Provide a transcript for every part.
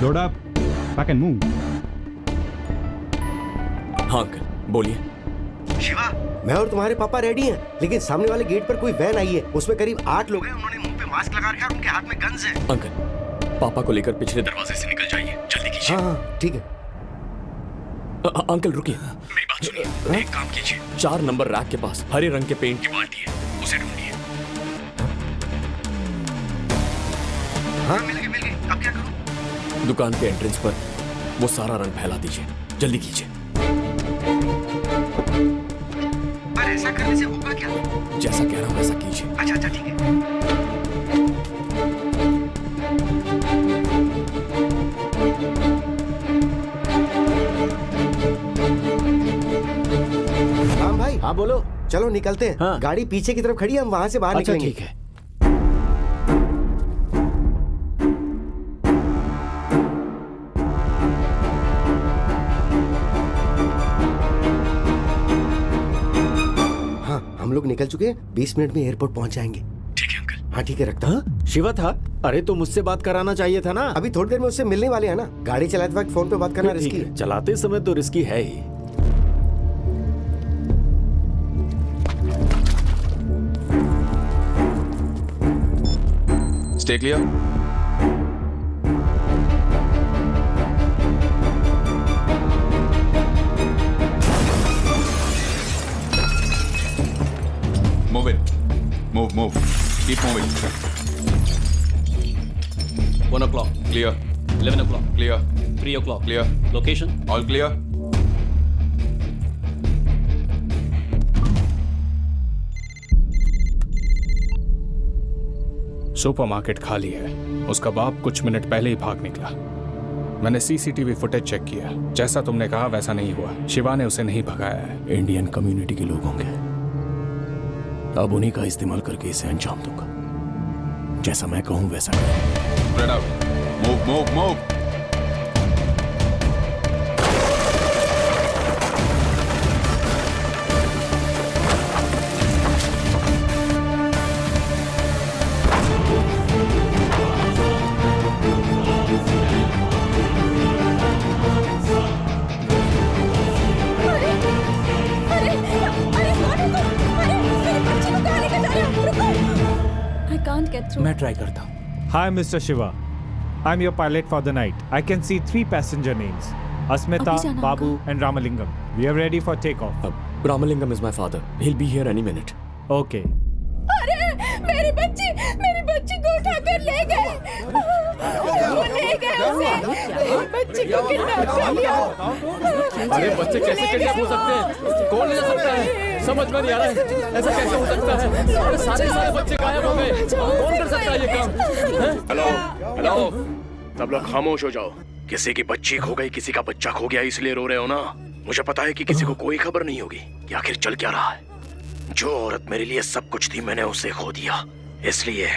Load up. Pack and move. हाँ uncle, बोलिए। शिवा, मैं और तुम्हारे पापा रेडी हैं, लेकिन सामने वाले गेट पर कोई वैन आई है, उसमें करीब 8 लोग हैं, उन्होंने मुंह पे मास्क लगा रखा है और उनके हाथ में गन्स हैं। अंकल, पापा को लेकर पिछले दरवाजे से निकल जाइए, जल्दी कीजिए। हाँ, ठीक है। अंकल रुकिए, मेरी बात सुनिए। एक काम कीजिए, 4 नंबर रैक के पास हरे रंग के पेंट की बाल्टी है, उसे ढूंढिए। हाँ, मिल गई। अब क्या करूं? दुकान के एंट्रेंस पर वो सारा रंग फैला दीजिए, जल्दी कीजिए। पर ऐसा करने से होगा क्या? जैसा कह रहा हूँ वैसा कीजिए। अच्छा, ठीक है। राम भाई। हाँ बोलो। चलो निकलते हैं। हाँ। गाड़ी पीछे की तरफ खड़ी है, हम वहाँ से बाहर निकलेंगे। ठीक है। हम लोग निकल चुके हैं, 20 मिनट में एयरपोर्ट पहुंच जाएंगे। ठीक है अंकल। हाँ ठीक है, रखता हूँ। शिवा था? अरे तो मुझसे बात कराना चाहिए था ना। अभी थोड़ी देर में उससे मिलने वाले हैं ना। गाड़ी चलाते वक्त फोन पे बात करना रिस्की है। चलाते समय तो रिस्की है ही। Stay clear. Move it. Move. Keep moving. 1 o'clock. Clear. 11 o'clock. Clear. 3 o'clock. Clear. Location? All clear. Supermarket खाली है। उसका बाप कुछ मिनट पहले ही भाग निकला। मैंने सीसीटीवी फुटेज चेक किया, जैसा तुमने कहा वैसा नहीं हुआ। शिवा ने उसे नहीं भगाया है। इंडियन कम्युनिटी के लोग होंगे, अब उन्हीं का इस्तेमाल करके इसे अंजाम दूंगा। जैसा मैं कहूं वैसा करो। Spread out. Move. मैं ट्राई करता हूँ। Hi, Mr. Shiva. I'm your pilot for the night. I can see 3 passenger names: Asmita, Babu, and Ramalingam. We are ready for takeoff. Ramalingam is my father. He'll be here any minute. Okay. अरे मेरी बच्ची को उठाकर ले गए। वो ले गए उसे। बच्ची को किडनैप कर लिया। अरे बच्चे कैसे किडनैप हो सकते हैं? कौन ले जा सकता है? समझ में नहीं आ रहा है, ऐसा कैसे हो सकता है? अरे सारे बच्चे गायब हो गए। कौन कर सकता है ये काम? हेलो, सब लोग खामोश हो जाओ। किसी की बच्ची खो गई, किसी का बच्चा खो गया, इसलिए रो रहे हो ना? मुझे पता है कि किसी को कोई खबर नहीं होगी कि आखिर चल क्या रहा है। जो औरत मेरे लिए सब कुछ थी, मैंने उसे खो दिया। इसलिए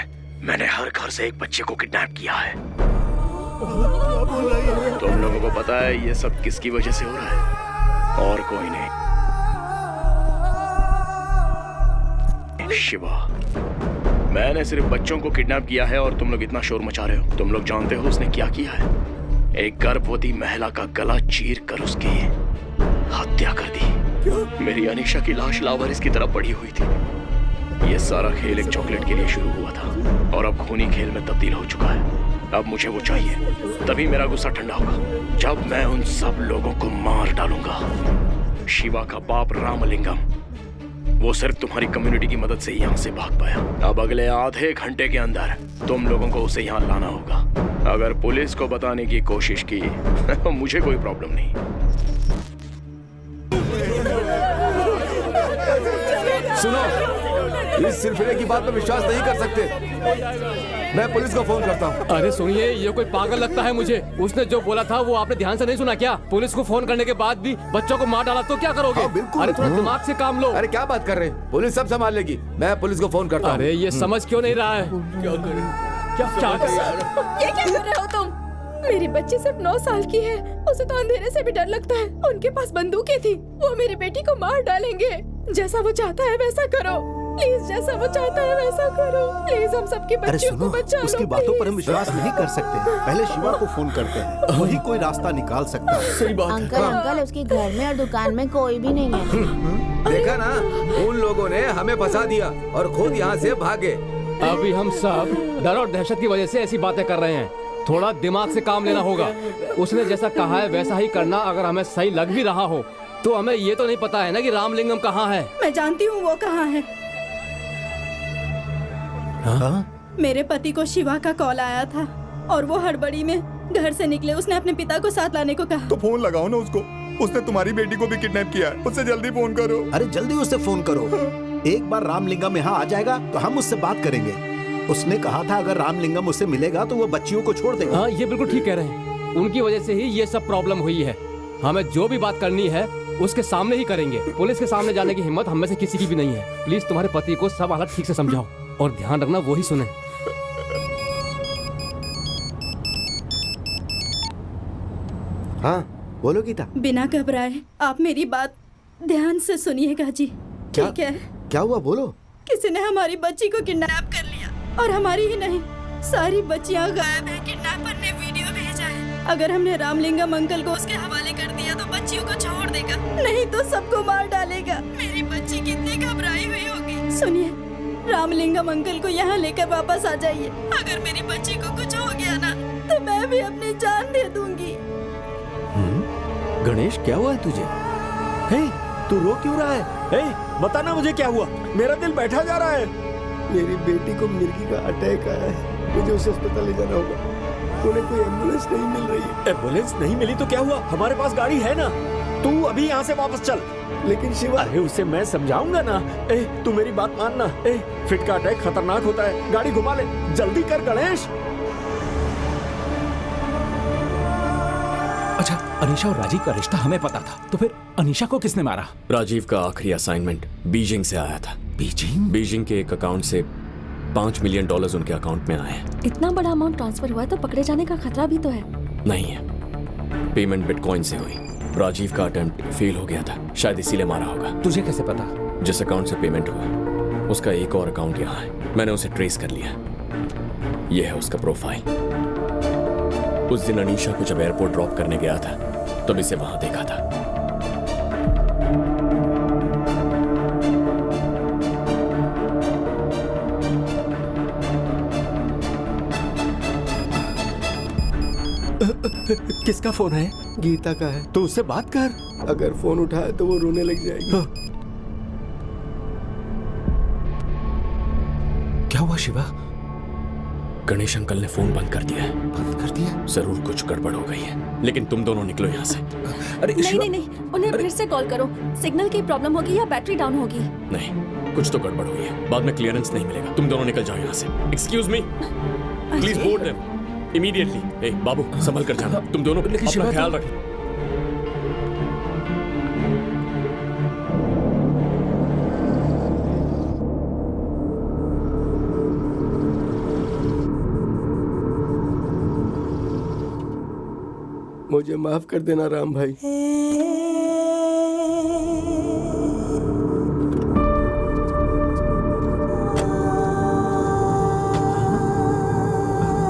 मैंने हर घर से एक बच्चे को किडनैप किया है। तुम लोगों को पता है ये सब किसकी वजह से हो रहा है? और कोई नहीं, शिवा। मैंने सिर्फ बच्चों को किडनैप किया है और तुम लोग इतना शोर मचा रहे हो। तुम लोग जानते हो उसने क्या किया है? एक गर्भवती महिला का गला चीर कर उसकी हत्या कर दी। मेरी अनीशा की लाश लावारिस की तरह पड़ी हुई थी। ये सारा खेल एक चॉकलेट के लिए शुरू हुआ था और अब खूनी खेल में तब्दील हो चुका है। अब मुझे वो चाहिए, तभी मेरा गुस्सा ठंडा होगा, जब मैं उन सब लोगों को मार डालूंगा। शिवा का बाप रामलिंगम, वो सिर्फ तुम्हारी कम्युनिटी की मदद से यहाँ से भाग पाया। अब अगले आधे घंटे के अंदर तुम लोगों को उसे यहाँ लाना होगा। अगर पुलिस को बताने की कोशिश की मुझे कोई प्रॉब्लम नहीं। सुनो, इस सिलसिले की बात पर विश्वास नहीं कर सकते। मैं पुलिस को फोन करता हूँ। अरे सुनिए, ये कोई पागल लगता है मुझे। उसने जो बोला था वो आपने ध्यान से नहीं सुना क्या? पुलिस को फोन करने के बाद भी बच्चों को मार डाला तो क्या करोगे? हाँ, बिल्कुल। अरे थोड़ा दिमाग से काम लो। अरे क्या बात कर रहे हैं? पुलिस सब संभाल लेगी। मैं पुलिस को फोन करता हूँ। अरे ये समझ क्यों नहीं रहा है? क्या कर ये क्या कर रहे हो तुम? मेरी बच्ची सिर्फ 9 साल की है, उसे तो अंधेरे से भी डर लगता है। उनके पास बंदूकें थी, वो मेरी बेटी को मार डालेंगे। जैसा वो चाहता है वैसा करो। प्लीज जैसा वो चाहता है वैसा करो। प्लीज हम सबके अरे बच्चों सुनो, को बचा लो। उसकी बातों पर हम विश्वास नहीं कर सकते। पहले शिवा को फोन करते हैं, वही कोई रास्ता निकाल सकता है। सही बात अंकल अंकल उसके घर में और दुकान में कोई भी नहीं है। देखा ना, उन लोगों ने हमें फंसा दिया और खुद यहाँ से भागे। अभी हम सब डर और दहशत की वजह से ऐसी बातें कर रहे हैं। थोड़ा दिमाग से काम लेना होगा। उसने जैसा कहा है वैसा ही करना। अगर हमें सही लग भी रहा हो तो हमें ये तो नहीं पता है ना कि रामलिंगम कहाँ है। मैं जानती हूँ वो कहाँ है। मेरे पति को शिवा का कॉल आया था और वो हड़बड़ी में घर से निकले। उसने अपने पिता को साथ लाने को कहा। तो फोन लगाओ ना उसको, उसने तुम्हारी बेटी को भी किडनैप किया है, उससे जल्दी फोन करो। अरे जल्दी उससे फोन करो। एक बार रामलिंगम यहाँ आ जाएगा तो हम उससे बात करेंगे। उसने कहा था अगर रामलिंगम उससे मिलेगा तो वो बच्चियों को छोड़ देगा। हाँ, ये बिल्कुल ठीक कह रहे हैं। उनकी वजह से ही ये सब प्रॉब्लम हुई है। हमें जो भी बात करनी है उसके सामने ही करेंगे। पुलिस के सामने जाने की हिम्मत हम में से किसी की भी नहीं है। प्लीज तुम्हारे पति को सब हालत ठीक से समझाओ और ध्यान रखना वो ही सुने। हाँ बोलो गीता। बिना घबराए आप मेरी बात ध्यान से सुनिएगा जी। ठीक है? क्या हुआ बोलो। किसी ने हमारी बच्ची को किडनैप कर लिया और हमारी ही नहीं सारी बच्चियां गायब है। किडनैपर ने वीडियो भेजा है। अगर हमने रामलिंगम अंकल को उसके हवाले कर दिया तो बच्चियों को छोड़ देगा, नहीं तो सबको मार डालेगा। मेरी बच्ची कितनी घबराई हुई होगी। सुनिए, रामलिंगम अंकल को यहाँ लेकर वापस आ जाइए। अगर मेरी बच्ची को कुछ हो गया ना तो मैं भी अपनी जान दे दूंगी। गणेश क्या हुआ है तुझे? हे, तू रो क्यों रहा है? हे, बताना मुझे क्या हुआ? मेरा दिल बैठा जा रहा है। मेरी बेटी को मिर्गी का अटैक आया है, मुझे उसे अस्पताल ले जाना होगा। उन्हें कोई एम्बुलेंस नहीं मिल रही। एम्बुलेंस नहीं मिली तो क्या हुआ? हमारे पास गाड़ी है ना। तू अभी यहाँ से वापस चल। लेकिन शिवा, अरे उसे मैं समझाऊंगा ना। ए, तू मेरी बात मानना। ए, फिट का अटैक खतरनाक होता है। गाड़ी घुमा ले, जल्दी कर गणेश। अच्छा, अनीशा और राजीव का रिश्ता हमें पता था, तो फिर अनीशा को किसने मारा? राजीव का आखिरी असाइनमेंट बीजिंग से आया था। बीजिंग के एक अकाउंट से $5 मिलियन उनके अकाउंट में आए हैं। इतना बड़ा अमाउंट ट्रांसफर हुआ है तो पकड़े जाने का खतरा भी तो है। नहीं है, पेमेंट बिटकॉइन से हुई। राजीव का अटेम्प्ट फेल हो गया था, शायद इसीलिए मारा होगा। तुझे कैसे पता? जिस अकाउंट से पेमेंट हुआ उसका एक और अकाउंट यहाँ है। मैंने उसे ट्रेस कर लिया। यह है उसका प्रोफाइल। उस दिन अनीशा को जब एयरपोर्ट ड्रॉप करने गया था तब इसे वहां देखा था। किसका फोन है? गीता का है। तो उससे बात कर। अगर फोन उठाए तो वो रोने लग जाएगी। क्या हुआ शिवा? गणेश अंकल ने फोन बंद कर दिया है। बंद कर दिया? जरूर कुछ गड़बड़ हो गई है, लेकिन तुम दोनों निकलो यहाँ से। अरे नहीं, उन्हें फिर से कॉल करो। सिग्नल की प्रॉब्लम होगी या बैटरी डाउन होगी। नहीं, कुछ तो गड़बड़ हुई है। बाद में क्लियरेंस नहीं मिलेगा। तुम दोनों निकल जाओ यहाँ से। Excuse me, please board them immediately. ए बाबू, संभल कर जाना। तुम दोनों अपना ख्याल रखना। मुझे माफ कर देना राम भाई।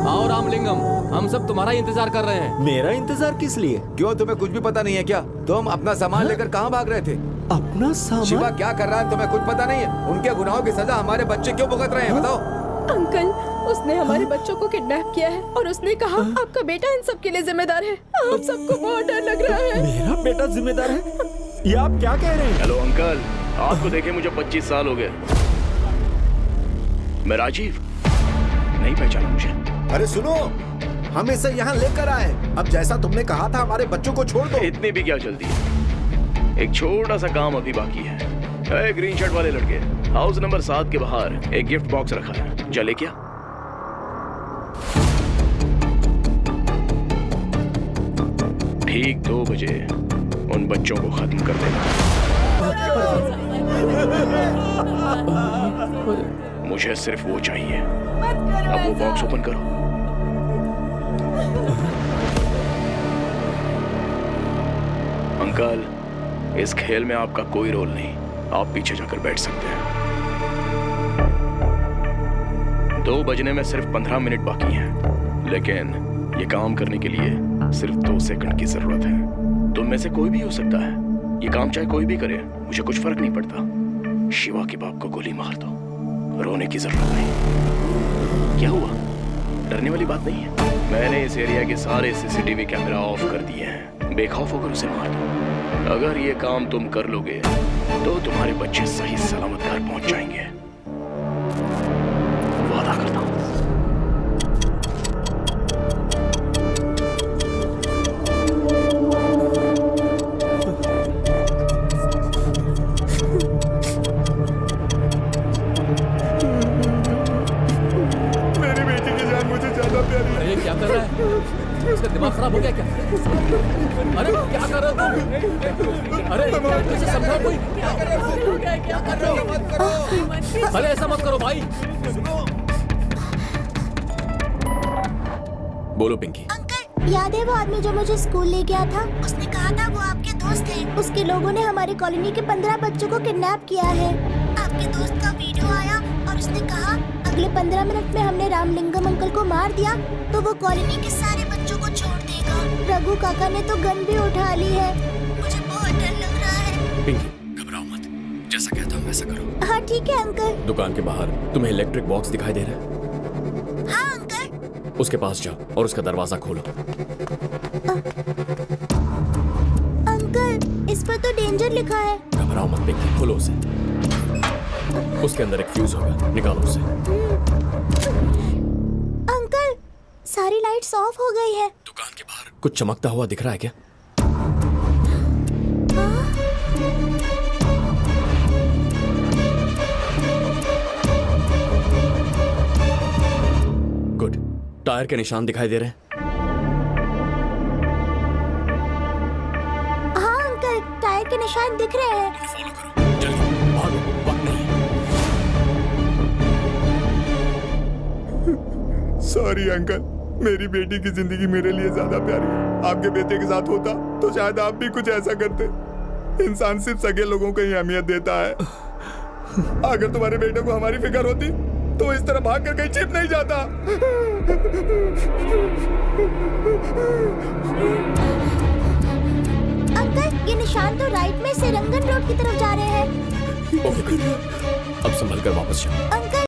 आओ रामलिंगम, हम सब तुम्हारा इंतजार कर रहे हैं। मेरा इंतजार किस लिए? क्यों, तुम्हें कुछ भी पता नहीं है क्या? तुम अपना सामान लेकर कहाँ भाग रहे थे? अपना सामान? शिवा क्या कर रहा है तुम्हें कुछ पता नहीं है? उनके गुनाहों की सजा हमारे बच्चे क्यों भुगत रहे हैं? बताओ। अंकल, उसने हमारे बच्चों को किडनैप किया है और उसने कहा आपका बेटा इन सब के लिए जिम्मेदार है। आप सबको बहुत डर लग रहा है। मेरा बेटा जिम्मेदार है? ये आप क्या कह रहे हैं? हेलो अंकल, आपको देखे मुझे 25 साल हो गए। मैं राजीव, नहीं पहचाना मुझे? अरे सुनो, हम इसे यहाँ लेकर आए। अब जैसा तुमने कहा था हमारे बच्चों को छोड़ दो। इतनी भी क्या जल्दी है? एक छोटा सा काम अभी बाकी है। ग्रीन शर्ट वाले लड़के, हाउस नंबर 7 के बाहर एक गिफ्ट बॉक्स रखा है, चले क्या? ठीक 2 बजे उन बच्चों को खत्म कर देना। मुझे सिर्फ वो चाहिए। अब वो बॉक्स ओपन करो। अंकल, इस खेल में आपका कोई रोल नहीं। आप पीछे जाकर बैठ सकते हैं। 2 बजने में सिर्फ 15 मिनट बाकी हैं, लेकिन ये काम करने के लिए सिर्फ 2 सेकंड की जरूरत है। तुम में से कोई भी हो सकता है, ये काम चाहे कोई भी करे, मुझे कुछ फर्क नहीं पड़ता। शिवा के बाप को गोली मार दो, रोने की जरूरत नहीं। क्या हुआ? डरने वाली बात नहीं है। मैंने इस एरिया के सारे सीसीटीवी कैमरा ऑफ कर दिए हैं। बेखौफ होकर उसे मार दो। अगर ये काम तुम कर लोगे तो तुम्हारे बच्चे सही सलामत घर पहुंच जाएंगे। वादा करता हूं। मेरी बेटी की जान मुझे ज्यादा प्यारी है। अरे क्या कर रहा है? उसका दिमाग खराब हो गया क्या? अरे क्या कर रहे हो तुम? अरे कैसे समझाओ कोई? क्या कर रहे हो? अरे ऐसा मत करो भाई। बोलो पिंकी। अंकल, याद है वो आदमी जो मुझे स्कूल ले गया था? उसने कहा था वो आपके दोस्त हैं। उसके लोगों ने हमारी कॉलोनी के 15 बच्चों को किडनैप किया है। आपके दोस्त का वीडियो आया और उसने कहा अगले 15 मिनट में हमने रामलिंगम अंकल को मार दिया तो वो कॉलोनी के सारे बच्चों को छोड़ देगा। रघु काका ने तो गन भी उठा ली है। मुझे बहुत डर लग रहा है। पिंकी घबराओ मत, जैसा कहता हूँ वैसा करो। हाँ ठीक है अंकल। दुकान के बाहर तुम्हें इलेक्ट्रिक बॉक्स दिखाई दे रहा है? हाँ अंकल। उसके पास जाओ और उसका दरवाजा खोलो। अंकल, इस पर तो डेंजर लिखा है। घबराओ मत पिंकी, खोलो उसे। उसके अंदर एक फ्यूज होगा, निकालो उसे। अंकल, सारी लाइट्स ऑफ हो गई है। दुकान के बाहर कुछ चमकता हुआ दिख रहा है क्या? गुड। टायर के निशान दिखाई दे रहे हैं? हाँ अंकल, टायर के निशान दिख रहे हैं। फॉलो करो, जल्दी भागो, वक्त नहीं है। सॉरी अंकल, मेरी बेटी की जिंदगी मेरे लिए ज्यादा प्यारी है। आपके बेटे के साथ होता तो शायद आप भी कुछ ऐसा करते। इंसान सिर्फ सगे लोगों को ही अहमियत देता है। अगर तुम्हारे बेटे को हमारी फिक्र होती तो वो इस तरह भाग कर कहीं छिप नहीं जाता। अंकल, ये निशान तो राइट में से रंगन रोड की तरफ जा रहे हैं। ओके, अब संभल कर वापस जाओ। अंकल